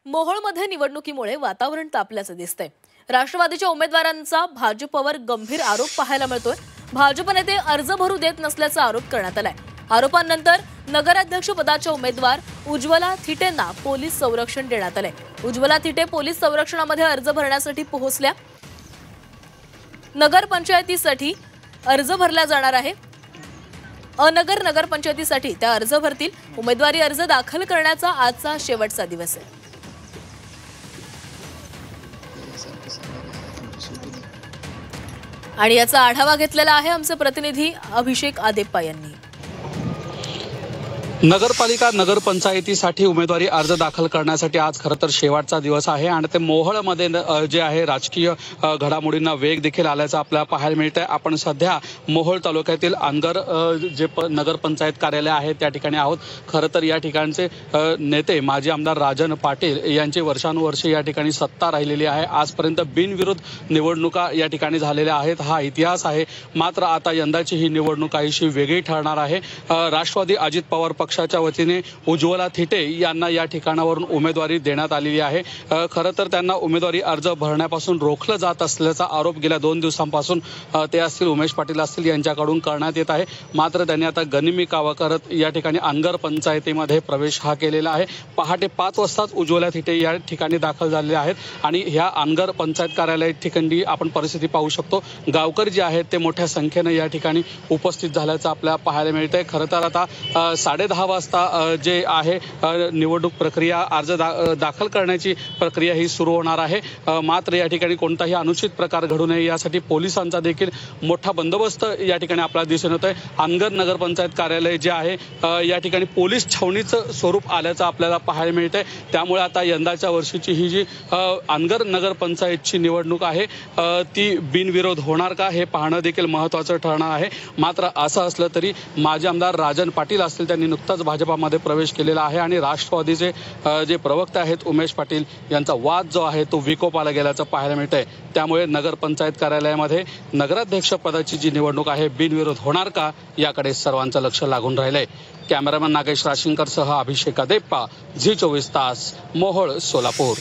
मोहोळमध्ये निवडणुकीमुळे वातावरण तापल्याचं दिसतंय। राष्ट्रवादीच्या उमेदवारांचा भाजपवर गंभीर आरोप पाहायला मिळतोय। भाजप नेते अर्ज भरू देत नसल्याचा आरोप करण्यात आलाय। आरोपांनंतर नगराध्यक्ष पदाच्या उमेदवार उज्ज्वला थिटेंना पोलीस संरक्षण देण्यात आले। उज्ज्वला थिटे पोलीस संरक्षणामध्ये अर्ज भरण्यासाठी पोहोचल्या। नगरपंचायतीसाठी अर्ज भरला जाणार आहे। नगरपंचायतीसाठी त्या अर्ज भरतील। उमेदवारी अर्ज दाखल करण्याचा आजचा शेवटचा दिवस आहे। आणि याचा आढावा घेतलेला आहे आमचे प्रतिनिधी अभिषेक आदेप्पा यांनी। नगरपालिका नगरपंचायतीसाठी उमेदवारी अर्ज दाखल करण्यासाठी आज खरं तर शेवटचा दिवस आहे आणि ते मोहोळमध्ये जे आहे राजकीय घडामोडींना वेग देखील आल्याचं आपल्याला पाहायला मिळतंय। आपण सध्या मोहोळ तालुक्यातील अनगर जे नगरपंचायत कार्यालय आहे त्या ठिकाणी आहोत। खरं तर या ठिकाणचे नेते माजी आमदार राजन पाटील यांची वर्षानुवर्षे या ठिकाणी सत्ता राहिलेली आहे। आजपर्यंत बिनविरोध निवडणुका या ठिकाणी झालेल्या आहेत, हा इतिहास आहे। मात्र आता यंदाची ही निवडणूक काहीशी वेगळी ठरणार आहे। राष्ट्रवादी अजित पवार पक्षाच्या वतीने उज्ज्वला थिटे यांना या ठिकाणावरून उमेदवारी देण्यात आलेली आहे। खरं तर त्यांना उमेदवारी अर्ज भरण्यापासून रोखलं जात असल्याचा आरोप गेल्या 2 दिवसांपासून ते असतील उमेश पाटील असतील यांच्याकडून करण्यात येत आहे। मात्र त्यांनी आता गनिमी कावा करत या ठिकाणी अनगर पंचायतीमध्ये प्रवेश हा केलेला आहे। पहाटे 5 वाजताच उज्ज्वला थिटे या ठिकाणी दाखल झालेले आहेत आणि ह्या अनगर पंचायत कार्यालय ठिकाणी आपण परिस्थिती पाहू शकतो। गावकरी जे आहेत ते मोठ्या संख्येने या ठिकाणी उपस्थित झाल्याचं आपल्याला पाहायला मिळतंय। खरं तर आता 10:30 वाजता जे आहे निवडणूक प्रक्रिया अर्ज दाखल करण्याची प्रक्रिया ही सुरू होणार आहे। मात्र या ठिकाणी कोणताही अनुचित प्रकार घडू नये यासाठी पोलिसांचा देखील मोठा बंदोबस्त या ठिकाणी आपल्याला दिसून येतोय। अनगर नगरपंचायत कार्यालय जे आहे या ठिकाणी पोलीस छावणीचं स्वरूप आल्याचं आपल्याला पाहायला मिळतंय। त्यामुळे आता यंदाच्या वर्षीची ही जी अनगर नगरपंचायतची निवडणूक आहे ती बिनविरोध होणार का हे पाहणं देखील महत्त्वाचं ठरणार आहे। मात्र असं असलं तरी माजी आमदार राजन पाटील असतील त्यांनी नुकताच भाजपामध्ये प्रवेश केलेला आहे आणि राष्ट्रवादीचे जे प्रवक्ते आहेत उमेश पाटील यांचा वाद जो आहे तो विकोपाला गेल्याचं पाहायला मिळतंय। त्यामुळे नगरपंचायत कार्यालयामध्ये नगराध्यक्ष पदाची जी निवडणूक आहे बिनविरोध होणार का याकडे सर्वांचं लक्ष लागून राहिलंय। कॅमेरामॅन नागेश राशिंकरसह अभिषेक आदेप्पा, झी 24 तास, मोहोळ, सोलापूर।